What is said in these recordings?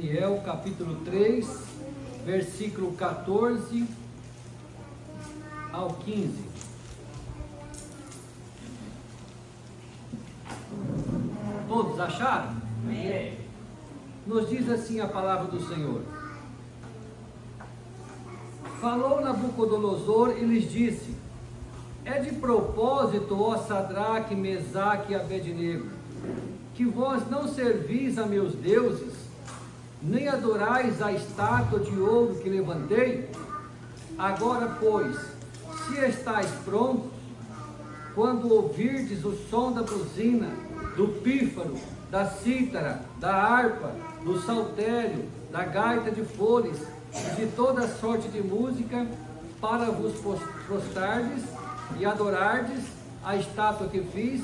Daniel, capítulo 3, versículo 14 ao 15. Todos acharam? Amém. Nos diz assim a palavra do Senhor. Falou Nabucodonosor e lhes disse: é de propósito, ó Sadraque, Mesaque e Abednego, que vós não servis a meus deuses, nem adorais a estátua de ouro que levantei? Agora, pois, se estáis prontos, quando ouvirdes o som da buzina, do pífaro, da cítara, da harpa, do saltério, da gaita de foles e de toda sorte de música, para vos prostrardes e adorardes a estátua que fiz,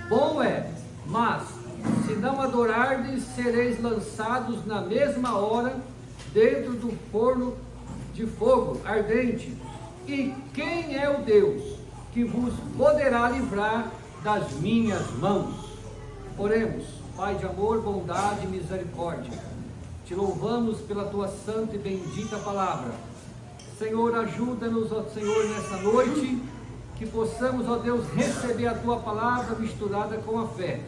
bom é. Mas, se não adorardes, sereis lançados na mesma hora dentro do forno de fogo ardente. E quem é o Deus que vos poderá livrar das minhas mãos? Oremos. Pai de amor, bondade e misericórdia, te louvamos pela tua santa e bendita palavra. Senhor, ajuda-nos, ó Senhor, nessa noite, que possamos, ó Deus, receber a tua palavra misturada com a fé.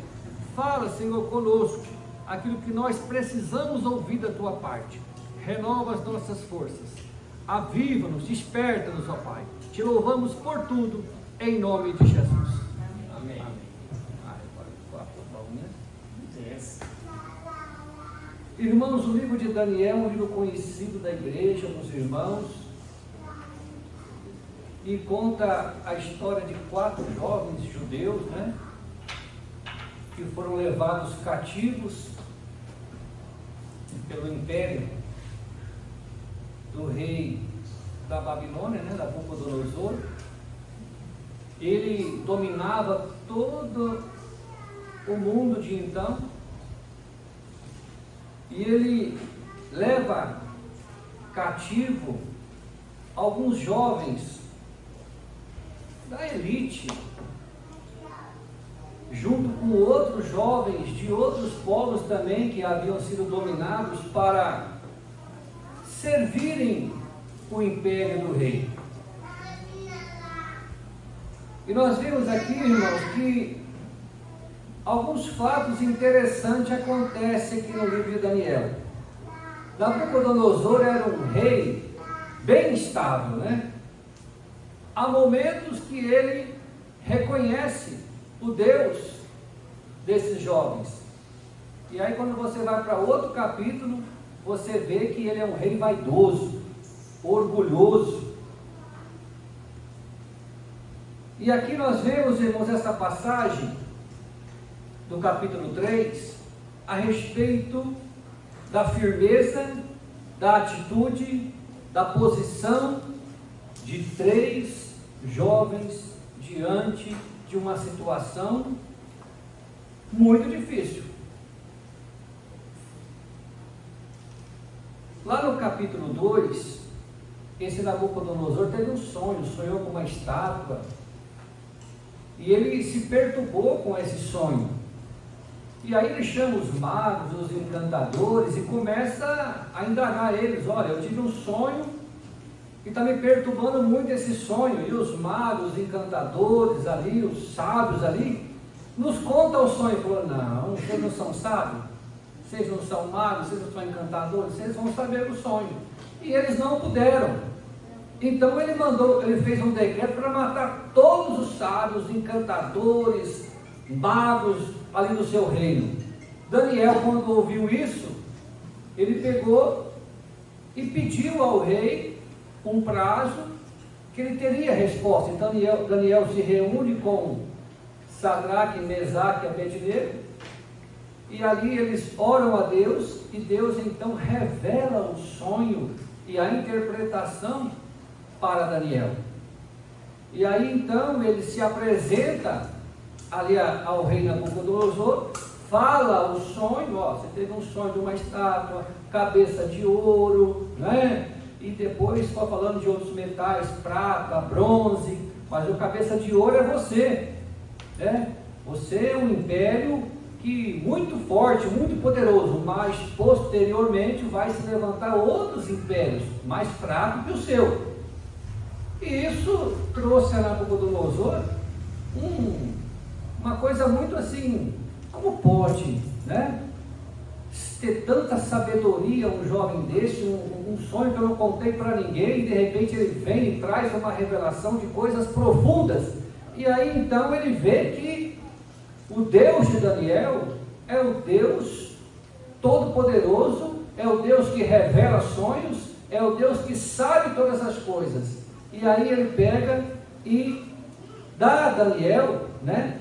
Fala, Senhor, conosco, aquilo que nós precisamos ouvir da tua parte. Renova as nossas forças, aviva-nos, desperta-nos, ó Pai. Te louvamos por tudo, em nome de Jesus. Amém. Irmãos, o livro de Daniel é um livro conhecido da igreja, dos irmãos, e conta a história de 4 jovens judeus, que foram levados cativos pelo império do rei da Babilônia, Nabucodonosor. Ele dominava todo o mundo de então, e ele leva cativo alguns jovens da elite, junto com outros jovens de outros povos também que haviam sido dominados, para servirem o império do rei. E nós vimos aqui, irmãos, que alguns fatos interessantes acontecem aqui no livro de Daniel. Nabucodonosor era um rei bem estável, Há momentos que ele reconhece o Deus desses jovens. E aí, quando você vai para outro capítulo, você vê que ele é um rei vaidoso, orgulhoso. E aqui nós vemos, irmãos, essa passagem do capítulo 3, a respeito da firmeza, da atitude, da posição de 3 jovens diante de uma situação muito difícil. Lá no capítulo 2, esse Nabucodonosor teve um sonho, sonhou com uma estátua, e ele se perturbou com esse sonho. E aí ele chama os magos, os encantadores, e começa a indagar eles: olha, eu tive um sonho e está me perturbando muito esse sonho. E os magos, os encantadores ali, os sábios ali, nos contam o sonho. Ele falou: não, vocês não são sábios, vocês não são magos, vocês não são encantadores, vocês vão saber o sonho. E eles não puderam. Então ele fez um decreto para matar todos os sábios, encantadores, magos ali do seu reino. Daniel, quando ouviu isso, ele pegou e pediu ao rei um prazo que ele teria resposta. Então Daniel se reúne com Sadraque, Mesaque e Abednego, e ali eles oram a Deus, e Deus então revela o sonho e a interpretação para Daniel. E aí então ele se apresenta ali ao rei Nabucodonosor, fala o sonho: você teve um sonho de uma estátua, cabeça de ouro, e depois foi falando de outros metais, prata, bronze, mas o cabeça de ouro é você, Você é um império que muito forte, muito poderoso, mas posteriormente vai se levantar outros impérios mais fracos que o seu. E isso trouxe a Nabucodonosor uma coisa muito assim, como pode, né? Ter tanta sabedoria um jovem desse, um sonho que eu não contei para ninguém, e de repente ele vem e traz uma revelação de coisas profundas. E aí então ele vê que o Deus de Daniel é o Deus todo-poderoso, é o Deus que revela sonhos, é o Deus que sabe todas as coisas. E aí ele pega e dá a Daniel, né?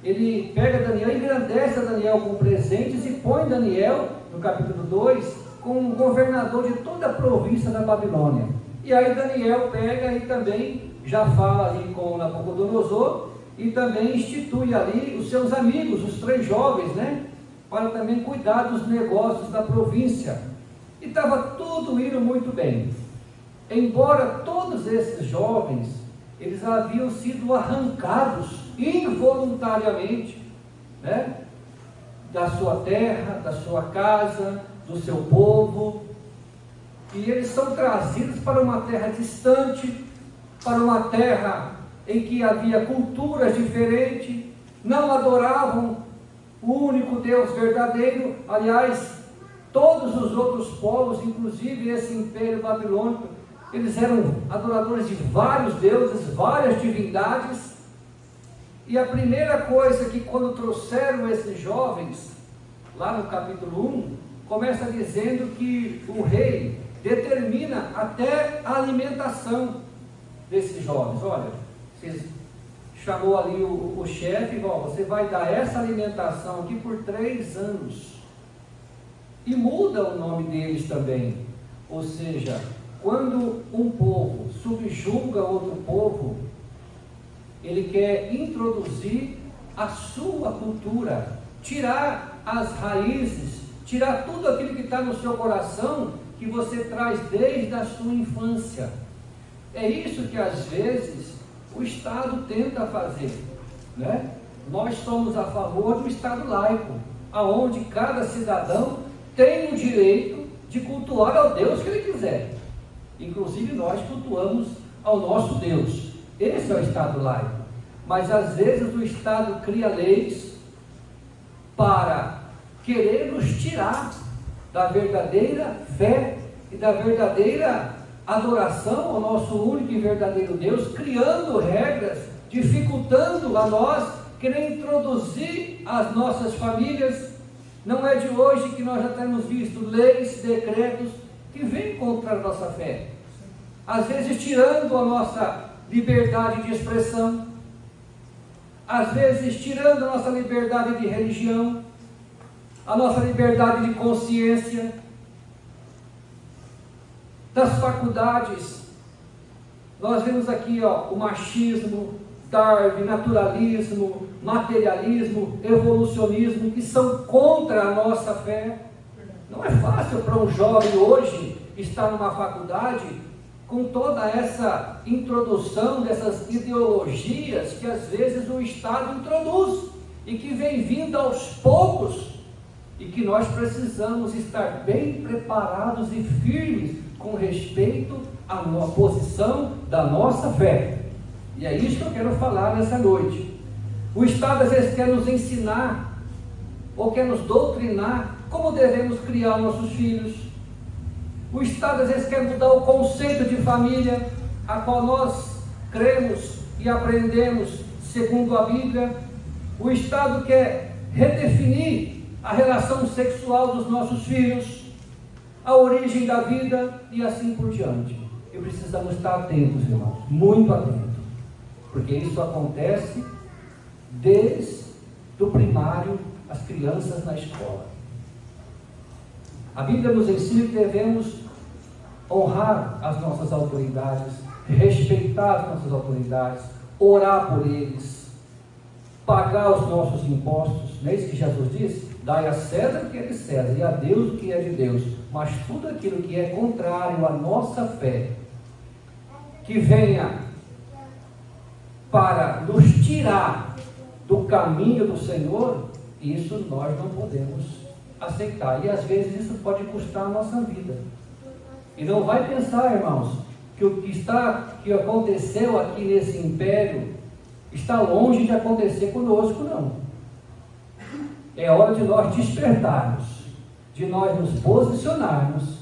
Ele pega Daniel, engrandece a Daniel com presentes e põe Daniel, no capítulo 2, como governador de toda a província da Babilônia. E aí Daniel pega e também já fala ali com Nabucodonosor e também institui ali os seus amigos, os 3 jovens, né? Para também cuidar dos negócios da província. E estava tudo indo muito bem. Embora todos esses jovens, eles haviam sido arrancados involuntariamente, né? Da sua terra, da sua casa, do seu povo, e eles são trazidos para uma terra distante, para uma terra em que havia culturas diferentes, não adoravam o único Deus verdadeiro. Aliás, todos os outros povos, inclusive esse império babilônico, eles eram adoradores de vários deuses, várias divindades. E a primeira coisa que quando trouxeram esses jovens, lá no capítulo 1, começa dizendo que o rei determina até a alimentação desses jovens. Olha, você chamou ali o chefe, você vai dar essa alimentação aqui por 3 anos. E muda o nome deles também. Ou seja, quando um povo subjuga outro povo, ele quer introduzir a sua cultura, tirar as raízes, tirar tudo aquilo que está no seu coração, que você traz desde a sua infância. É isso que às vezes o Estado tenta fazer, né? Nós somos a favor do Estado laico, aonde cada cidadão tem o direito de cultuar ao Deus que ele quiser. Inclusive nós cultuamos ao nosso Deus. Esse é o Estado laico. Mas às vezes o Estado cria leis para querer nos tirar da verdadeira fé e da verdadeira adoração ao nosso único e verdadeiro Deus, criando regras, dificultando a nós, querendo introduzir as nossas famílias. Não é de hoje que nós já temos visto leis, decretos que vêm contra a nossa fé, às vezes tirando a nossa liberdade de expressão, às vezes tirando a nossa liberdade de religião, a nossa liberdade de consciência. Das faculdades, nós vemos aqui o machismo, Darwin, naturalismo, materialismo, evolucionismo, que são contra a nossa fé. Não é fácil para um jovem hoje estar numa faculdade com toda essa introdução dessas ideologias que às vezes o Estado introduz e que vem vindo aos poucos, e que nós precisamos estar bem preparados e firmes com respeito à posição da nossa fé. E é isso que eu quero falar nessa noite. O Estado às vezes quer nos ensinar ou quer nos doutrinar como devemos criar nossos filhos. O Estado às vezes quer mudar o conceito de família, a qual nós cremos e aprendemos segundo a Bíblia. O Estado quer redefinir a relação sexual dos nossos filhos, a origem da vida e assim por diante. E precisamos estar atentos, irmãos, muito atentos, porque isso acontece desde o primário, as crianças na escola. A Bíblia nos ensina que devemos honrar as nossas autoridades, respeitar as nossas autoridades, orar por eles, pagar os nossos impostos. Não é isso que Jesus disse? Dai a César o que é de César e a Deus o que é de Deus. Mas tudo aquilo que é contrário à nossa fé, que venha para nos tirar do caminho do Senhor, Isso nós não podemos aceitar. E às vezes isso pode custar a nossa vida. E não vai pensar, irmãos, que o que aconteceu aqui nesse império está longe de acontecer conosco, não. É hora de nós despertarmos, de nós nos posicionarmos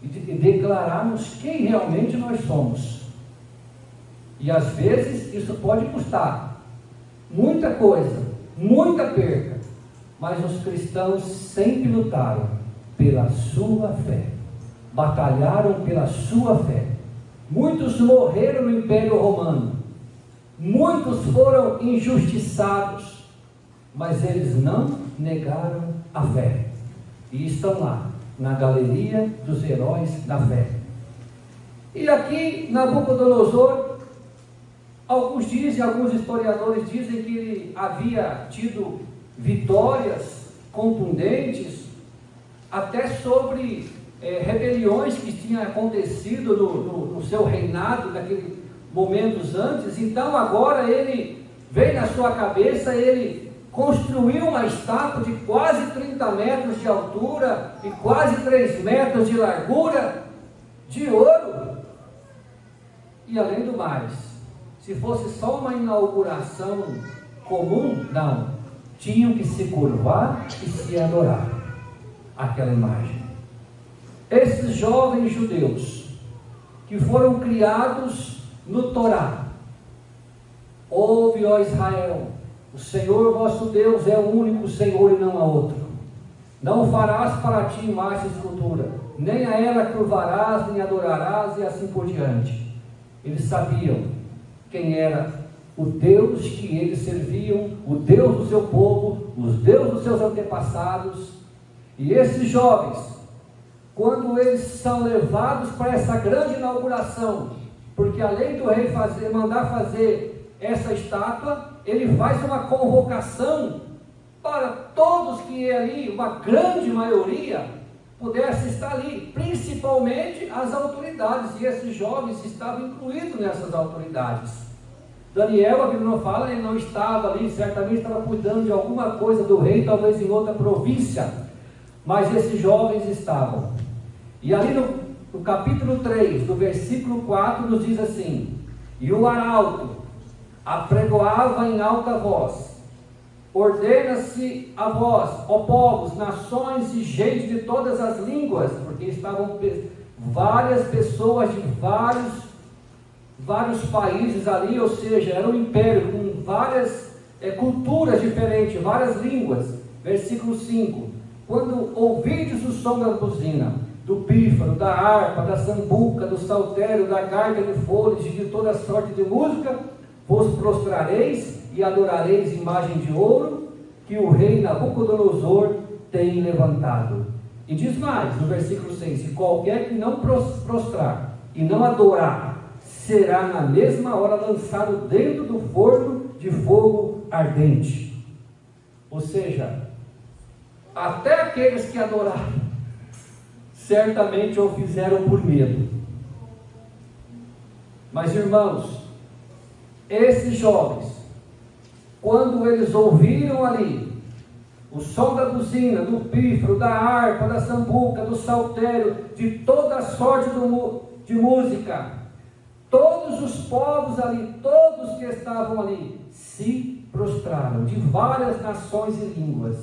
e de declararmos quem realmente nós somos. E às vezes isso pode custar muita coisa, muita perda, mas os cristãos sempre lutaram pela sua fé, batalharam pela sua fé. Muitos morreram no Império Romano, muitos foram injustiçados, mas eles não negaram a fé, e estão lá, na galeria dos heróis da fé. E aqui, Nabucodonosor, alguns historiadores dizem que ele havia tido vitórias contundentes, até sobre rebeliões que tinham acontecido no seu reinado, naqueles momentos antes. Então agora ele veio na sua cabeça, ele construiu uma estátua de quase 30 metros de altura e quase 3 metros de largura, de ouro. E além do mais, se fosse só uma inauguração comum, não, tinham que se curvar e se adorar aquela imagem. Esses jovens judeus que foram criados no Torá: ouve, ó Israel, o Senhor vosso Deus é o único Senhor e não há outro. Não farás para ti imagem de escultura, nem a ela curvarás, nem adorarás, e assim por diante. Eles sabiam quem era o Deus que eles serviam, o Deus do seu povo, os deuses dos seus antepassados. E esses jovens, quando eles são levados para essa grande inauguração, porque além do rei mandar fazer essa estátua, ele faz uma convocação para todos que ali, uma grande maioria, pudesse estar ali, principalmente as autoridades, e esses jovens estavam incluídos nessas autoridades. Daniel, a Bíblia não fala, ele não estava ali, certamente estava cuidando de alguma coisa do rei, talvez em outra província, mas esses jovens estavam. E ali no capítulo 3, do versículo 4, nos diz assim: e o arauto apregoava em alta voz: ordena-se a vós, ó povos, nações e gente de todas as línguas, porque estavam várias pessoas de vários países ali, ou seja, era um império com várias culturas diferentes, várias línguas. Versículo 5: quando ouvides o som da buzina, do pífaro, da harpa, da sambuca, do saltério, da gaita de folhas e de toda sorte de música, vos prostrareis e adorareis imagem de ouro que o rei Nabucodonosor tem levantado. E diz mais, no versículo 6: e qualquer que não prostrar e não adorar, será na mesma hora lançado dentro do forno de fogo ardente. Ou seja, até aqueles que adoraram, certamente o fizeram por medo. Mas irmãos, esses jovens, quando eles ouviram ali o som da buzina, do pífaro, da harpa, da sambuca, do saltério, de toda sorte de música, todos os povos ali, todos que estavam ali, se prostraram, de várias nações e línguas.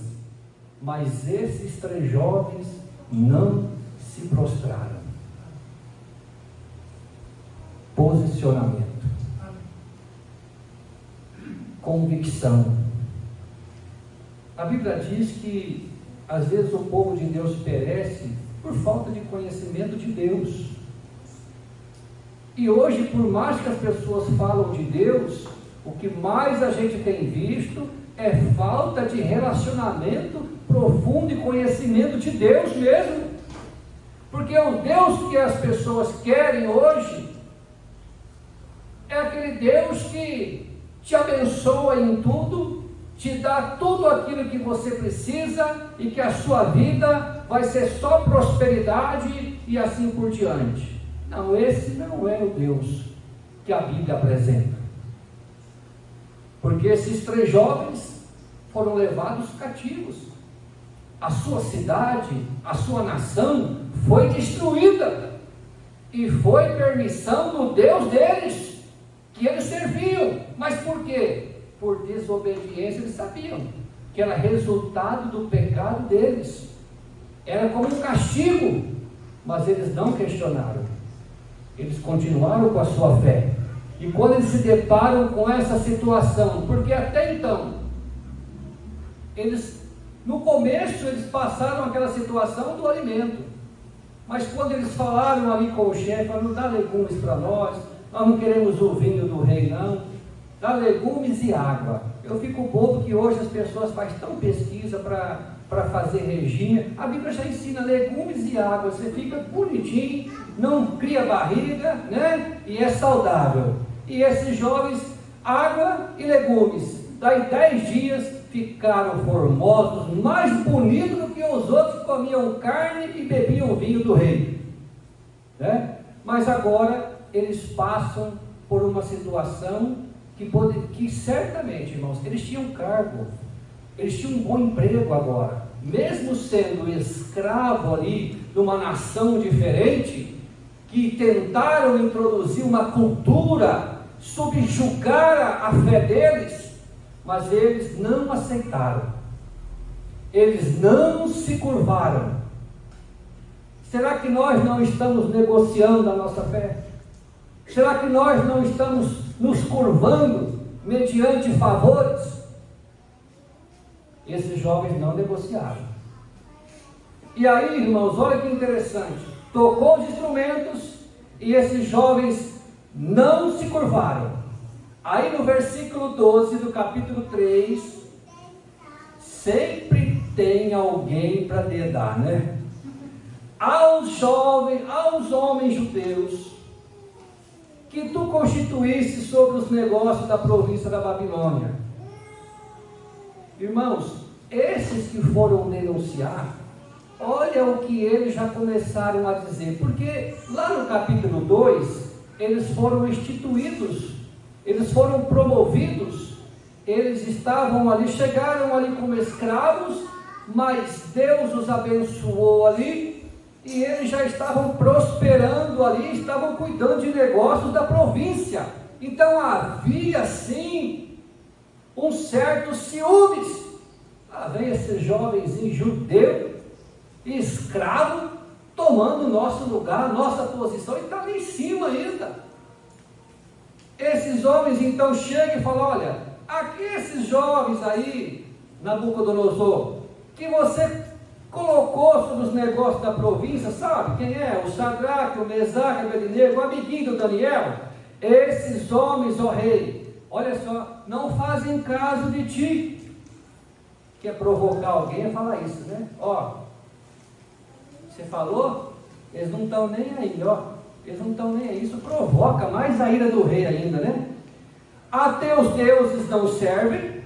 Mas esses 3 jovens não se prostraram. Posicionamento, convicção. A Bíblia diz que às vezes o povo de Deus perece por falta de conhecimento de Deus. E hoje, por mais que as pessoas falam de Deus, o que mais a gente tem visto é falta de relacionamento profundo e conhecimento de Deus mesmo. Porque o Deus que as pessoas querem hoje é aquele Deus que te abençoa em tudo, te dá tudo aquilo que você precisa e que a sua vida vai ser só prosperidade e assim por diante. Não, esse não é o Deus que a Bíblia apresenta. Porque esses 3 jovens foram levados cativos. A sua cidade, a sua nação foi destruída. E foi permissão do Deus deles, que eles serviam. Mas por quê? Por desobediência. Eles sabiam que era resultado do pecado deles. Era como um castigo. Mas eles não questionaram. Eles continuaram com a sua fé. E quando eles se deparam com essa situação, porque até então, no começo eles passaram aquela situação do alimento. Mas quando eles falaram ali com o chefe, falaram, dá legumes para nós não queremos o vinho do rei não, dá legumes e água. Eu fico bobo que hoje as pessoas fazem tão pesquisa para fazer regime. A Bíblia já ensina legumes e água, você fica bonitinho, não cria barriga, né? E é saudável. E esses jovens, água e legumes, daí 10 dias ficaram formosos, mais bonitos do que os outros que comiam carne e bebiam vinho do rei, né? Mas agora eles passam por uma situação que certamente, irmãos, eles tinham cargo, eles tinham um bom emprego agora, mesmo sendo escravo ali de uma nação diferente, que tentaram introduzir uma cultura, subjugar a fé deles, mas eles não aceitaram, eles não se curvaram. Será que nós não estamos negociando a nossa fé? Será que nós não estamos nos curvando mediante favores? Esses jovens não negociaram. E aí, irmãos, olha que interessante, tocou os instrumentos e esses jovens não se curvaram. Aí no versículo 12 do capítulo 3, sempre tem alguém para dedar, né? Aos homens judeus, que tu constituísse sobre os negócios da província da Babilônia. Irmãos, esses que foram denunciar, olha o que eles já começaram a dizer, porque lá no capítulo 2, eles foram instituídos, eles foram promovidos, eles estavam ali, chegaram ali como escravos, mas Deus os abençoou ali, e eles já estavam prosperando ali, estavam cuidando de negócios da província. Então havia sim um certo ciúmes. Lá vem esse jovenzinho judeu, escravo, tomando nosso lugar, nossa posição, e está ali em cima ainda. Esses homens então chegam e falam, olha, aqui esses jovens aí, Nabucodonosor, que você colocou sobre os negócios da província, sabe quem é? O Sadraque, o Mesaque, o Abednego, o amiguinho do Daniel. Esses homens, ó rei, olha só, não fazem caso de ti. Quer provocar alguém a falar isso, né? Ó, você falou, eles não estão nem aí, ó. Eles não estão nem aí, isso provoca mais a ira do rei ainda, né? A teus deuses não servem,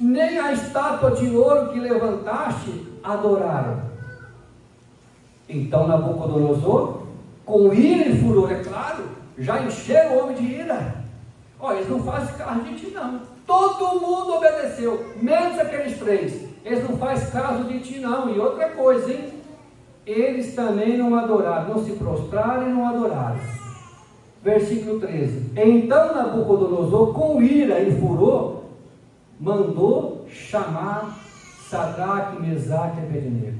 nem a estátua de ouro que levantaste adoraram. Então Nabucodonosor, com ira e furor, é claro, já encheram o homem de ira. Ó, eles não fazem caso de ti não, todo mundo obedeceu, menos aqueles 3, eles não fazem caso de ti não. E outra coisa, hein? Eles também não adoraram, não se prostraram e não adoraram. Versículo 13. Então Nabucodonosor, com ira e furor, mandou chamar Sadraque, Mesaque e Abednego.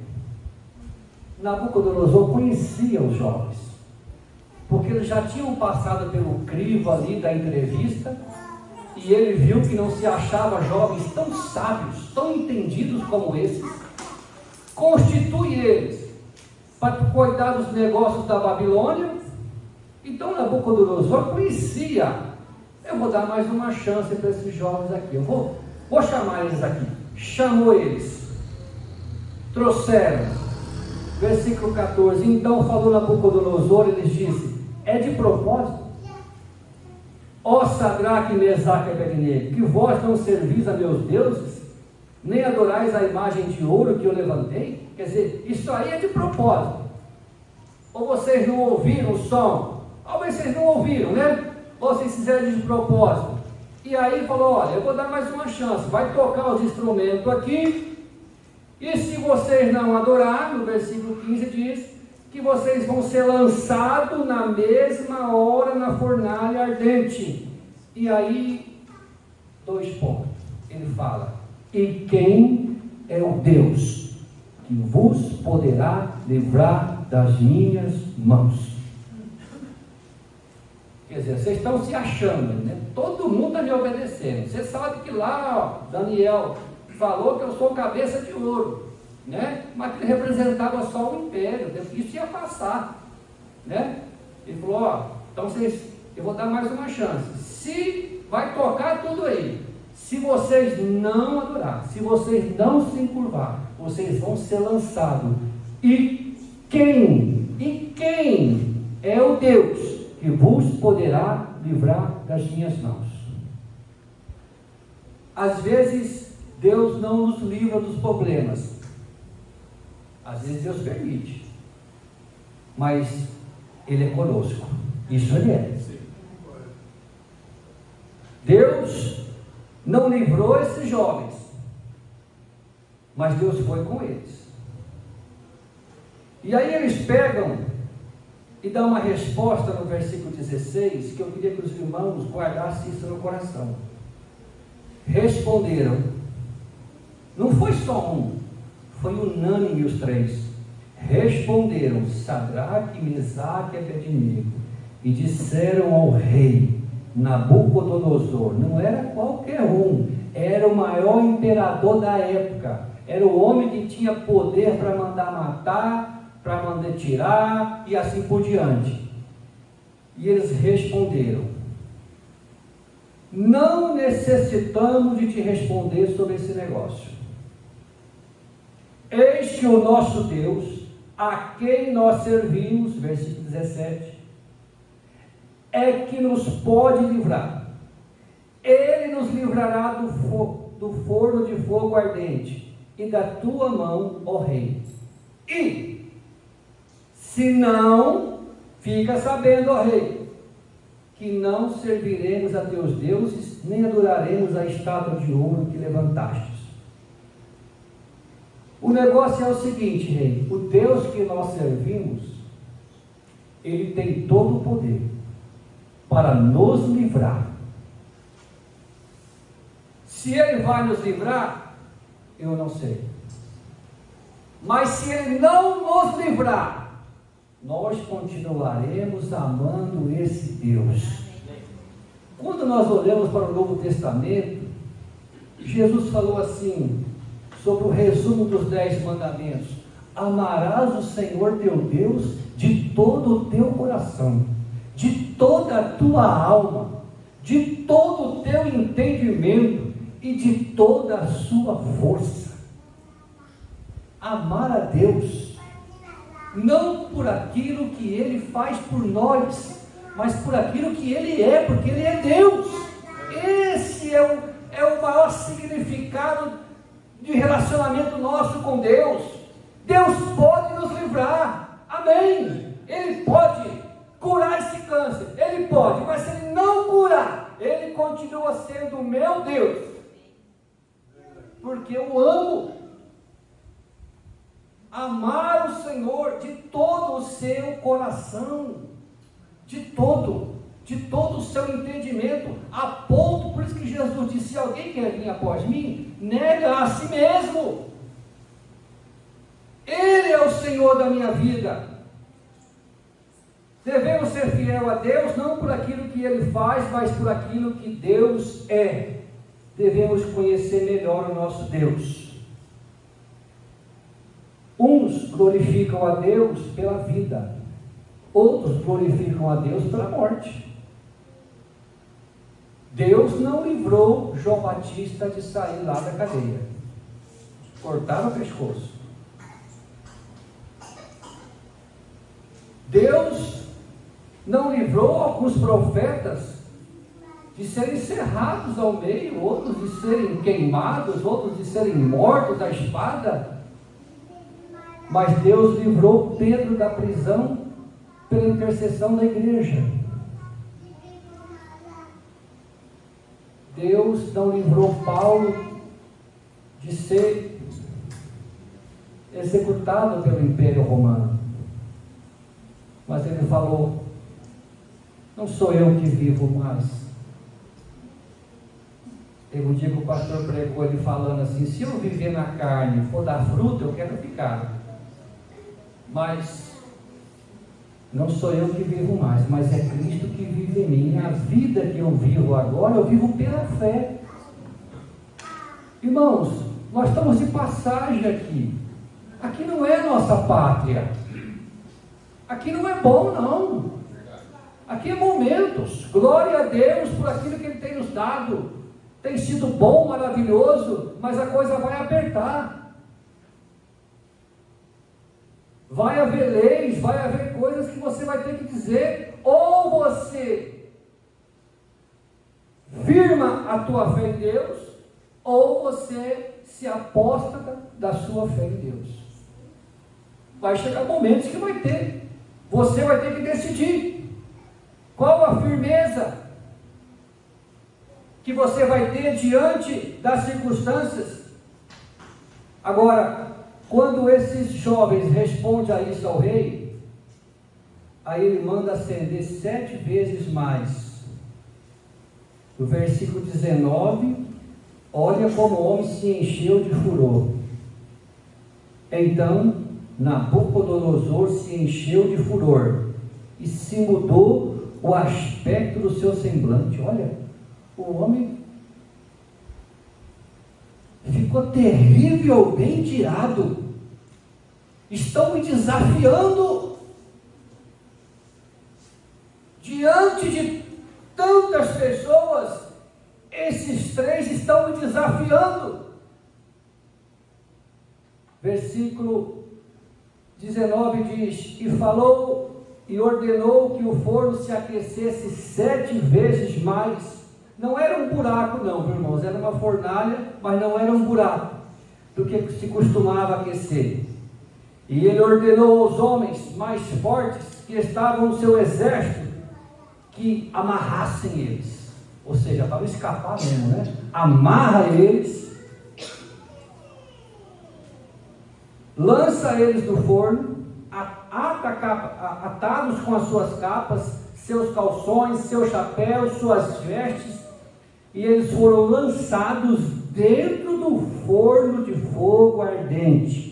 Nabucodonosor conhecia os jovens, porque eles já tinham passado pelo crivo ali da entrevista, e ele viu que não se achava jovens tão sábios, tão entendidos como esses. Constitui eles para cuidar dos negócios da Babilônia. Então Nabucodonosor conhecia. Eu vou dar mais uma chance para esses jovens aqui, eu vou chamar eles aqui. Chamou eles, trouxeram. Versículo 14. Então falou Nabucodonosor, eles disse, é de propósito, ó Sadraque, Mesaque e Abednego, que vós não servis a meus deuses, nem adorais a imagem de ouro que eu levantei? Quer dizer, isso aí é de propósito. Ou vocês não ouviram o som? Talvez vocês não ouviram, né? Ou vocês fizeram de propósito. E aí falou, olha, eu vou dar mais uma chance, vai tocar os instrumentos aqui, e se vocês não adorar, no versículo 15 diz, que vocês vão ser lançados na mesma hora na fornalha ardente. E aí, 2 pontos, ele fala, e quem é o Deus que vos poderá livrar das minhas mãos? Quer dizer, vocês estão se achando, né? Todo mundo está me obedecendo. Você sabe que lá, ó, Daniel falou que eu sou cabeça de ouro, né? Mas que ele representava só o império, isso ia passar, né? Ele falou, ó, então eu vou dar mais uma chance. Se vai tocar tudo aí, se vocês não adorar, se vocês não se encurvar, vocês vão ser lançados. E quem é o Deus que vos poderá livrar das minhas mãos? Às vezes, Deus não nos livra dos problemas. Às vezes, Deus permite. Mas Ele é conosco. Isso Ele é. Deus não livrou esses jovens, mas Deus foi com eles. E aí eles pegam e dão uma resposta no versículo 16, que eu queria que os irmãos guardassem isso no coração. Responderam, não foi só um, foi unânime os 3. Responderam Sadraque, Mesaque e Abednego, e disseram ao rei Nabucodonosor, não era qualquer um, era o maior imperador da época, era o homem que tinha poder para mandar matar, para mandar tirar e assim por diante. E eles responderam, não necessitamos de te responder sobre esse negócio. Eis que o nosso Deus, a quem nós servimos, versículo 17, é que nos pode livrar. Ele nos livrará do forno de fogo ardente e da tua mão, ó rei. E, se não, fica sabendo, ó rei, que não serviremos a teus deuses, nem adoraremos a estátua de ouro que levantastes. O negócio é o seguinte, rei, o Deus que nós servimos, Ele tem todo o poder para nos livrar. Se Ele vai nos livrar, eu não sei. Mas se Ele não nos livrar, nós continuaremos amando esse Deus. Quando nós olhamos para o Novo Testamento, Jesus falou assim, sobre o resumo dos 10 mandamentos: amarás o Senhor teu Deus de todo o teu coração, de toda a tua alma, de todo o teu entendimento e de toda a sua força. Amar a Deus, não por aquilo que Ele faz por nós, mas por aquilo que Ele é, porque Ele é Deus. Esse é o maior significado de relacionamento nosso com Deus. Deus pode nos livrar, amém. Ele pode curar esse câncer, Ele pode, mas se Ele não curar, Ele continua sendo o meu Deus, porque eu amo. Amar o Senhor de todo o seu coração, de todo o seu entendimento, a ponto, por isso que Jesus disse: se alguém quer vir após mim, nega a si mesmo. Ele é o Senhor da minha vida. Devemos ser fiel a Deus, não por aquilo que Ele faz, mas por aquilo que Deus é. Devemos conhecer melhor o nosso Deus. Uns glorificam a Deus pela vida, outros glorificam a Deus pela morte. Deus não livrou João Batista de sair lá da cadeia. Cortaram o pescoço. Deus não livrou alguns profetas de serem cerrados ao meio, outros de serem queimados, outros de serem mortos à espada. Mas Deus livrou Pedro da prisão pela intercessão da igreja. Deus não livrou Paulo de ser executado pelo Império Romano. Mas ele falou: não sou eu que vivo mais. Teve um dia que o pastor pregou ele falando assim: se eu viver na carne, for dar fruto, eu quero ficar. Mas não sou eu que vivo mais, mas é Cristo que vive em mim. A vida que eu vivo agora, eu vivo pela fé. Irmãos, nós estamos de passagem aqui. Aqui não é nossa pátria. Aqui não é bom, não. Aqui é momentos. Glória a Deus por aquilo que Ele tem nos dado. Tem sido bom, maravilhoso, mas a coisa vai apertar. Vai haver leis, vai haver coisas que você vai ter que dizer: ou você firma a tua fé em Deus, ou você se apóstata da sua fé em Deus. Vai chegar momentos que vai ter. Você vai ter que decidir qual a firmeza que você vai ter diante das circunstâncias. Agora, quando esses jovens respondem a isso ao rei, aí ele manda acender 7 vezes mais. No versículo 19, olha como o homem se encheu de furor. Então Nabucodonosor se encheu de furor e se mudou o aspecto do seu semblante. Olha, o homem ficou terrivelmente irado. Estão me desafiando diante de tantas pessoas. Esses 3 estão me desafiando. Versículo 19 diz: e falou e ordenou que o forno se aquecesse 7 vezes mais. Não era um buraco não, meus irmãos, era uma fornalha, mas não era um buraco do que se costumava aquecer. E ele ordenou aos homens mais fortes que estavam no seu exército que amarrassem eles. Ou seja, para não escapar mesmo, né? Amarra eles, lança eles no forno, atados com as suas capas, seus calções, seus chapéus, suas vestes, e eles foram lançados dentro do forno de fogo ardente.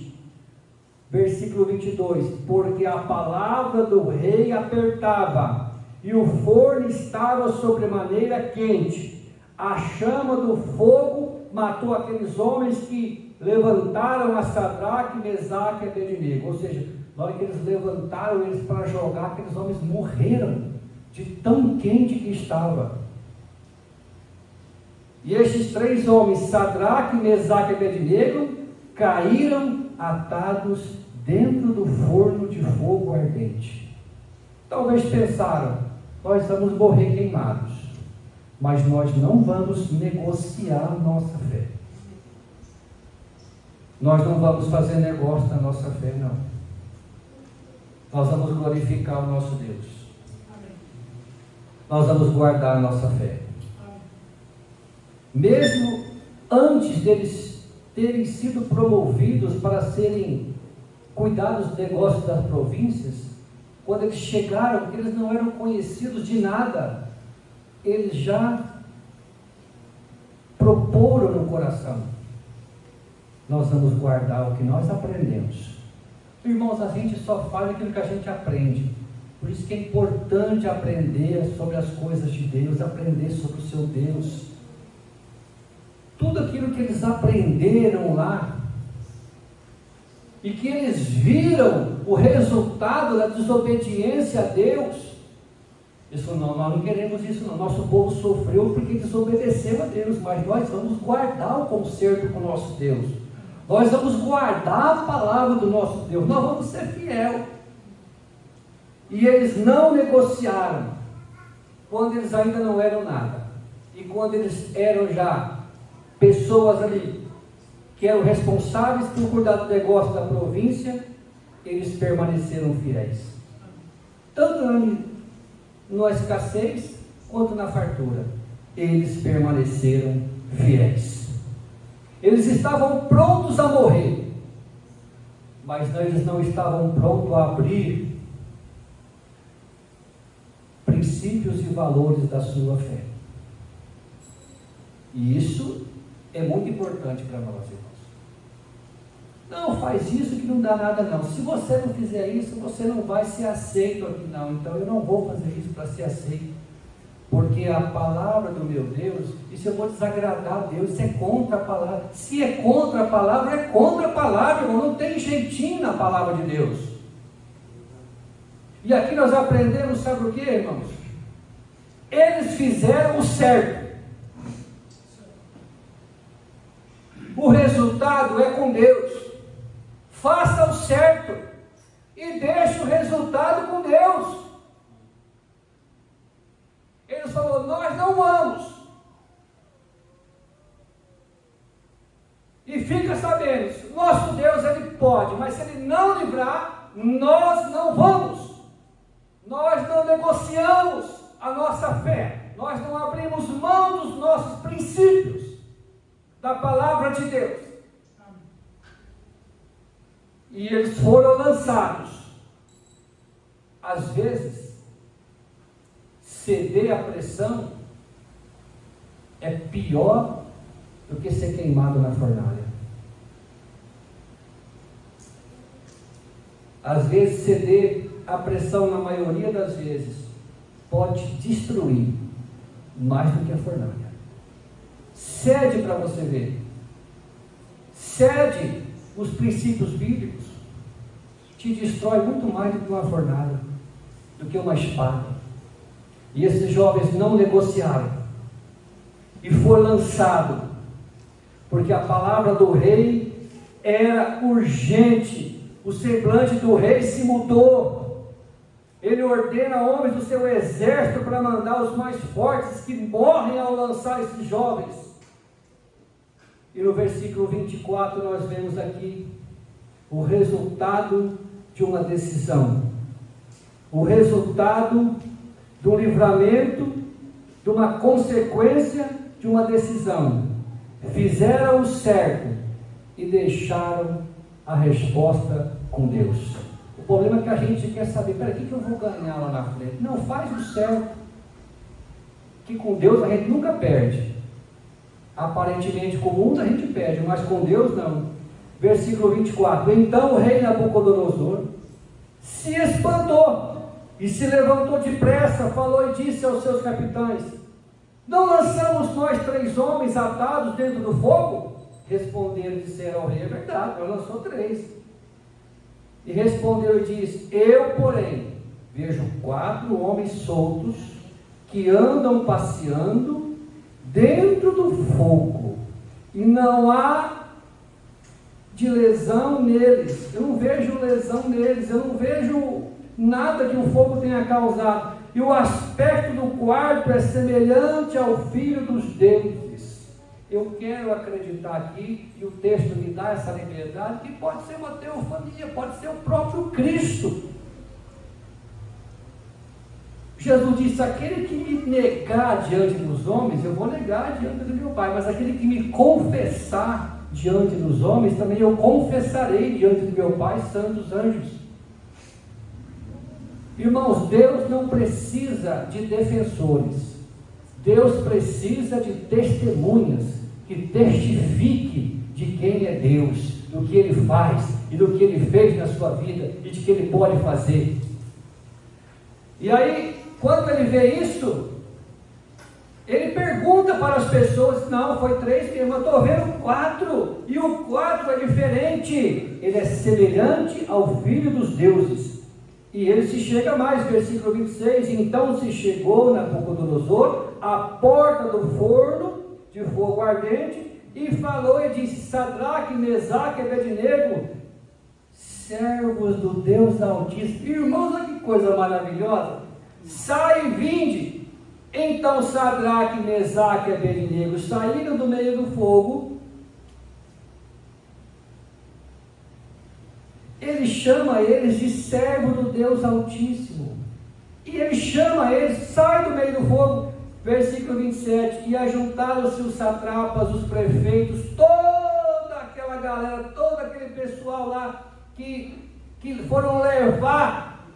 Versículo 22, porque a palavra do rei apertava, e o forno estava sobremaneira quente. A chama do fogo matou aqueles homens que levantaram a Sadraque, Mesaque e Abednego. Ou seja, na hora que eles levantaram eles para jogar, aqueles homens morreram de tão quente que estava. E estes 3 homens, Sadraque, Mesaque e Abednego, caíram atados dentro do forno de fogo ardente. Talvez pensaram: nós vamos morrer queimados, mas nós não vamos negociar nossa fé. Nós não vamos fazer negócio da nossa fé, não. Nós vamos glorificar o nosso Deus. Nós vamos guardar a nossa fé. Mesmo antes deles terem sido promovidos para serem cuidados dos negócios das províncias, quando eles chegaram, eles não eram conhecidos de nada, eles já proporam no coração: nós vamos guardar o que nós aprendemos. Irmãos, a gente só faz aquilo que a gente aprende. Por isso que é importante aprender sobre as coisas de Deus, aprender sobre o seu Deus. Tudo aquilo que eles aprenderam lá, e que eles viram o resultado da desobediência a Deus, eles falaram: não, nós não queremos isso não. Nosso povo sofreu porque desobedeceu a Deus, mas nós vamos guardar o conserto com o nosso Deus. Nós vamos guardar a palavra do nosso Deus. Nós vamos ser fiel. E eles não negociaram quando eles ainda não eram nada. E quando eles eram já pessoas ali que eram responsáveis por cuidar do negócio da província, eles permaneceram fiéis. Tanto na escassez quanto na fartura. eles permaneceram fiéis. Eles estavam prontos a morrer, mas eles não estavam prontos a abrir princípios e valores da sua fé. E isso é muito importante para nós, irmãos. Não, faz isso que não dá nada não. Se você não fizer isso, você não vai ser aceito aqui não. Então eu não vou fazer isso para ser aceito. Porque a palavra do meu Deus, isso eu vou desagradar a Deus, isso é contra a palavra. Se é contra a palavra, é contra a palavra, irmão. Não tem jeitinho na palavra de Deus. E aqui nós aprendemos, sabe o que, irmãos? Eles fizeram o certo. O resultado é com Deus. Faça o certo e deixe o resultado com Deus. Eles falaram, nós não vamos. E fica sabendo, nosso Deus ele pode, mas se ele não livrar, nós não vamos. Nós não negociamos a nossa fé. Nós não abrimos mão dos nossos princípios, da palavra de Deus. E eles foram lançados. Às vezes, ceder à pressão é pior do que ser queimado na fornalha. Às vezes, ceder à pressão, na maioria das vezes, pode destruir mais do que a fornalha. Cede para você ver. Cede os princípios bíblicos, te destrói muito mais do que uma fornalha, do que uma espada. E esses jovens não negociaram, e foi lançado, porque a palavra do rei era urgente. O semblante do rei se mudou. Ele ordena homens do seu exército para mandar os mais fortes, que morrem ao lançar esses jovens. E no versículo 24 nós vemos aqui o resultado de uma decisão, o resultado do livramento, de uma consequência de uma decisão. Fizeram o certo e deixaram a resposta com Deus. O problema é que a gente quer saber, peraí, o que eu vou ganhar lá na frente? Não, faz o certo, que com Deus a gente nunca perde. Aparentemente com o mundo a gente perde, mas com Deus não. Versículo 24. Então o rei Nabucodonosor se espantou e se levantou depressa, falou e disse aos seus capitães: não lançamos nós 3 homens atados dentro do fogo? Responderam e disseram ao rei: é verdade, nós lançou 3. E respondeu e disse: eu, porém, vejo 4 homens soltos que andam passeando dentro do fogo, e não há de lesão neles. Eu não vejo lesão neles, eu não vejo nada que o fogo tenha causado, e o aspecto do quarto é semelhante ao filho dos deuses. Eu quero acreditar aqui, e o texto me dá essa liberdade, que pode ser uma teofania, pode ser o próprio Cristo. Jesus disse: aquele que me negar diante dos homens, eu vou negar diante do meu Pai, mas aquele que me confessar diante dos homens, também eu confessarei diante do meu Pai, santos anjos. Irmãos, Deus não precisa de defensores, Deus precisa de testemunhas que testifiquem de quem é Deus, do que Ele faz e do que Ele fez na sua vida e de que Ele pode fazer. E aí, quando ele vê isso, ele pergunta para as pessoas: não, foi 3 mesmo, eu estou vendo 4, e o 4 é diferente, ele é semelhante ao filho dos deuses. E ele se chega mais, versículo 26, então se chegou Nabucodonosor à porta do forno de fogo ardente, e falou e disse: Sadraque, Mesaque e Abednego, servos do Deus Altíssimo. Irmãos, olha que coisa maravilhosa. Sai e vinde. Então Sadraque, Mesaque e Abednego saíram do meio do fogo. Ele chama eles de servo do Deus Altíssimo. E ele chama eles: sai do meio do fogo. Versículo 27, e ajuntaram-se os satrapas, os prefeitos, toda aquela galera, todo aquele pessoal lá, que foram levar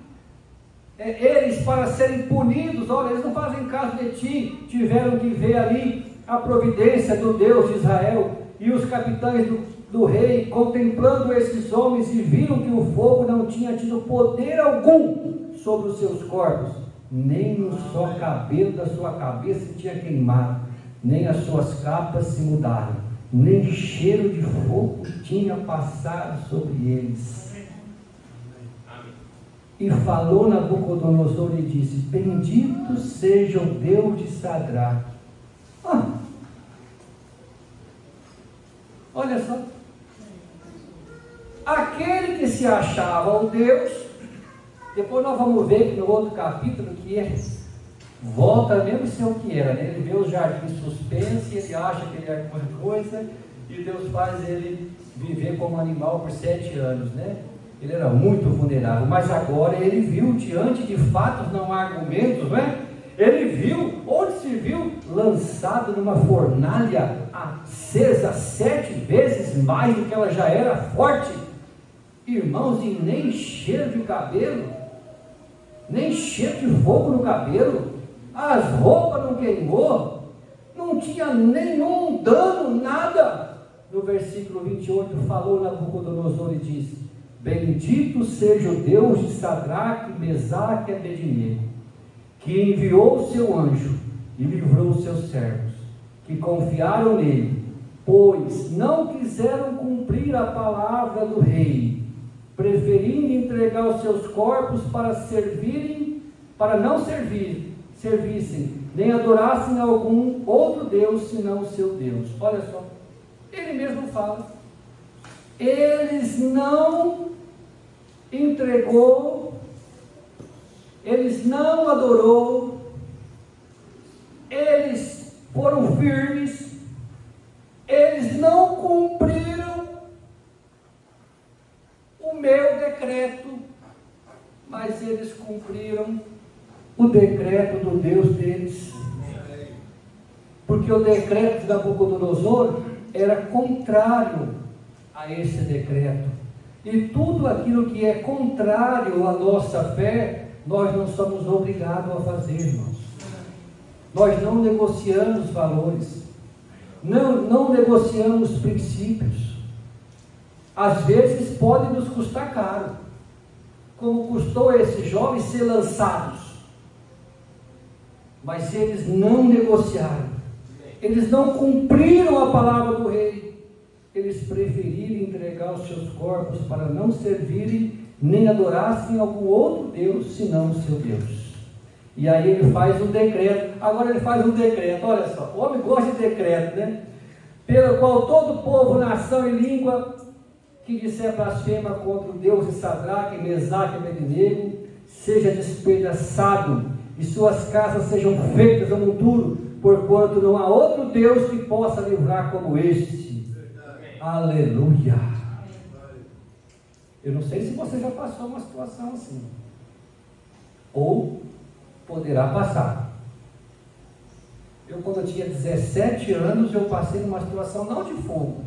eles para serem punidos. Olha, eles não fazem caso de ti, tiveram que ver ali a providência do Deus de Israel, e os capitães do rei, contemplando esses homens, e viram que o fogo não tinha tido poder algum sobre os seus corpos, nem um só cabelo da sua cabeça tinha queimado, nem as suas capas se mudaram, nem cheiro de fogo tinha passado sobre eles. E falou Nabucodonosor e disse: bendito seja o Deus de Sadraque. Olha só, aquele que se achava o Deus, depois nós vamos ver que no outro capítulo que ele volta mesmo a ser o que era, né? Ele vê os jardins suspensos, ele acha que ele é alguma coisa, e Deus faz ele viver como animal por 7 anos, né? Ele era muito vulnerável, mas agora ele viu, diante de fatos, não há argumentos, né? Ele viu, onde se viu, lançado numa fornalha acesa 7 vezes mais do que ela já era forte, irmãos, e nem cheiro de cabelo, nem cheiro de fogo no cabelo, as roupas não queimou, não tinha nenhum dano, nada. No versículo 28 falou Nabucodonosor e disse: bendito seja o Deus de Sadraque, Mesaque e Abednego, que enviou o seu anjo e livrou os seus servos, que confiaram nele, pois não quiseram cumprir a palavra do rei, preferindo entregar os seus corpos para não servissem, nem adorassem algum outro Deus senão o seu Deus. Olha só, ele mesmo fala, eles não entregou, eles não adorou, eles foram firmes, eles não cumpriram o meu decreto, mas eles cumpriram o decreto do Deus deles, porque o decreto de Nabucodonosor era contrário a esse decreto, e tudo aquilo que é contrário à nossa fé, nós não somos obrigados a fazer, irmãos. Nós não negociamos valores, não negociamos princípios. Às vezes pode nos custar caro, como custou a esses jovens ser lançados, mas eles não negociaram, eles não cumpriram a palavra do rei, eles preferiram entregar os seus corpos para não servirem nem adorassem algum outro Deus senão o seu Deus. E aí ele faz um decreto. Agora ele faz um decreto, olha só, o homem gosta de decreto, né? Pelo qual todo povo, nação e língua que disser blasfema contra o Deus de Sadraque, Mesaque e Abednego seja despedaçado, e suas casas sejam feitas a monturo, porquanto não há outro Deus que possa livrar como este. Aleluia! Eu não sei se você já passou uma situação assim, ou poderá passar. Eu, quando eu tinha 17 anos, eu passei numa situação não de fogo,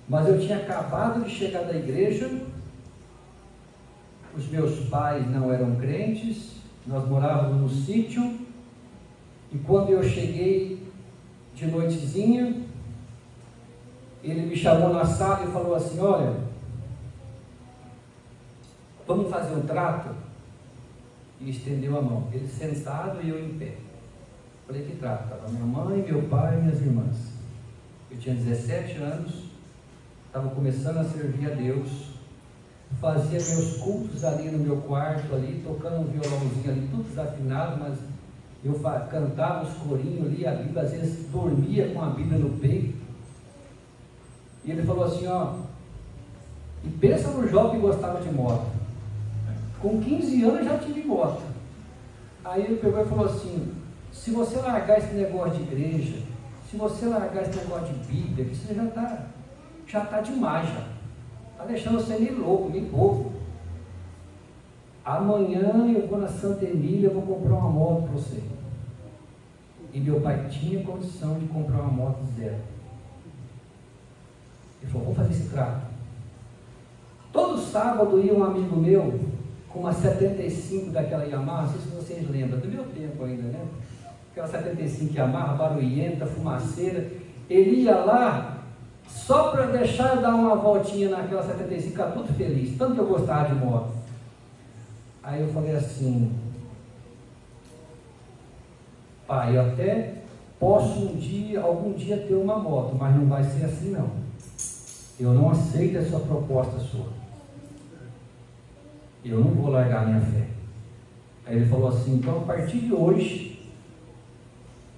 mas eu tinha acabado de chegar da igreja, os meus pais não eram crentes, nós morávamos no sítio, e quando eu cheguei de noitezinha, ele me chamou na sala e falou assim: olha, vamos fazer um trato? E estendeu a mão, ele sentado e eu em pé. Falei: que trato? Estava minha mãe, meu pai e minhas irmãs. Eu tinha 17 anos, estava começando a servir a Deus, fazia meus cultos ali no meu quarto, ali, tocando um violãozinho ali, tudo desafinado, mas eu cantava os corinhos ali, a Bíblia, às vezes dormia com a Bíblia no peito. E ele falou assim: ó, e pensa no jovem que gostava de moto, com 15 anos já tive moto. Aí ele pegou e falou assim: se você largar esse negócio de igreja, se você largar esse negócio de Bíblia, você já está demais, já está deixando você meio louco, meio bobo. Amanhã eu vou na Santa Emília, vou comprar uma moto para você. E meu pai tinha condição de comprar uma moto zero. Ele falou, vamos fazer esse trato. Todo sábado ia um amigo meu com uma 75 daquela Yamaha, não sei se vocês lembram, do meu tempo ainda, né? Aquela 75 Yamaha, barulhenta, fumaceira. Ele ia lá só para deixar eu dar uma voltinha naquela 75, ficar tudo feliz, tanto que eu gostava de moto. Aí eu falei assim, pai, eu até posso algum dia ter uma moto, mas não vai ser assim não. Eu não aceito essa proposta sua. Eu não vou largar a minha fé. Aí ele falou assim, então a partir de hoje,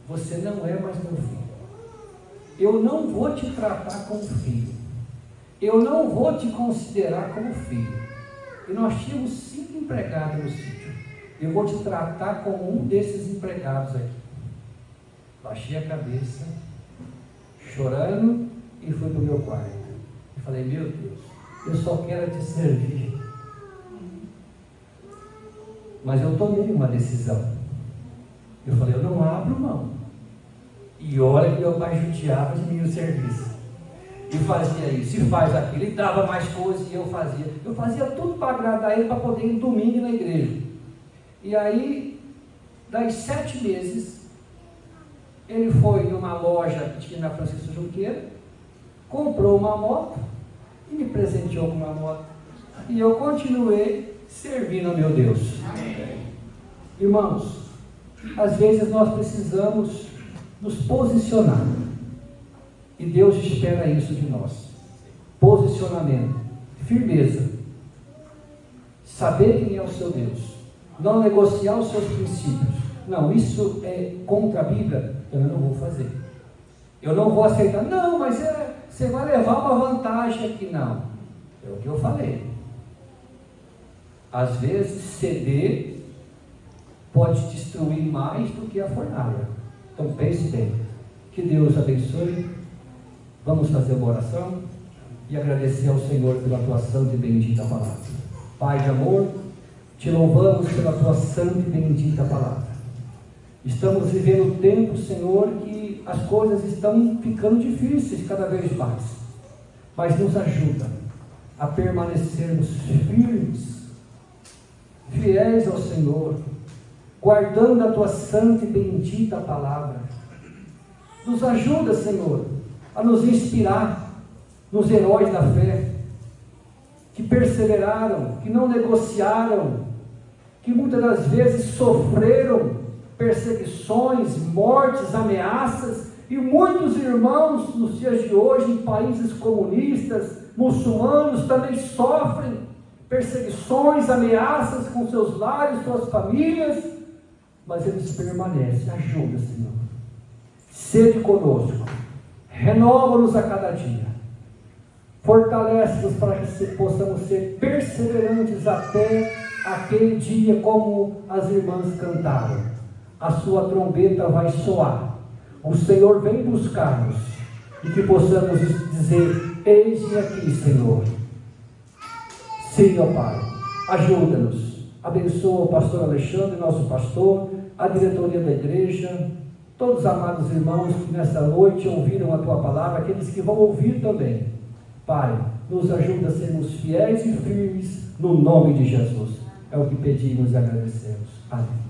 você não é mais meu filho. Eu não vou te tratar como filho. Eu não vou te considerar como filho. E nós tínhamos 5 empregados no sítio. Eu vou te tratar como um desses empregados aqui. Baixei a cabeça, chorando, e fui para o meu quarto. E falei, meu Deus, eu só quero te servir. Mas eu tomei uma decisão. Eu falei, eu não abro mão. E olha que meu pai judiava de mim o serviço. E fazia isso, e faz aquilo, e dava mais coisas, e eu fazia. Eu fazia tudo para agradar ele, para poder ir no domingo na igreja. E aí, das 7 meses, ele foi numa loja que tinha na Francisco Junqueira, comprou uma moto, e me presenteou com uma moto. E eu continuei servindo a meu Deus. Amém. Irmãos, às vezes nós precisamos nos posicionar. E Deus espera isso de nós. Posicionamento, firmeza, saber quem é o seu Deus, não negociar os seus princípios. Não, isso é contra a Bíblia, então eu não vou fazer. Eu não vou aceitar. Não, mas você vai levar uma vantagem aqui. Não, é o que eu falei. Às vezes ceder pode destruir mais do que a fornalha. Então pense bem. Que Deus abençoe. Vamos fazer uma oração e agradecer ao Senhor pela tua santa e bendita palavra. Pai de amor, te louvamos pela tua santa e bendita palavra. Estamos vivendo tempo, Senhor, que as coisas estão ficando difíceis cada vez mais. Mas nos ajuda a permanecermos firmes, fiéis ao Senhor, guardando a tua santa e bendita palavra. Nos ajuda, Senhor, a nos inspirar nos heróis da fé, que perseveraram, que não negociaram, que muitas das vezes sofreram perseguições, mortes, ameaças, e muitos irmãos nos dias de hoje, em países comunistas, muçulmanos, também sofrem perseguições, ameaças com seus lares, suas famílias, mas eles permanecem. Ajuda, Senhor, sede conosco, renova-nos a cada dia, fortalece-nos para que possamos ser perseverantes até aquele dia, como as irmãs cantaram. A sua trombeta vai soar, o Senhor vem buscar-nos, e que possamos dizer, eis-me aqui, Senhor. Sim, ó Pai, ajuda-nos, abençoa o pastor Alexandre, nosso pastor, a diretoria da igreja, todos os amados irmãos que nesta noite ouviram a tua palavra, aqueles que vão ouvir também. Pai, nos ajuda a sermos fiéis e firmes no nome de Jesus. É o que pedimos e agradecemos. Amém.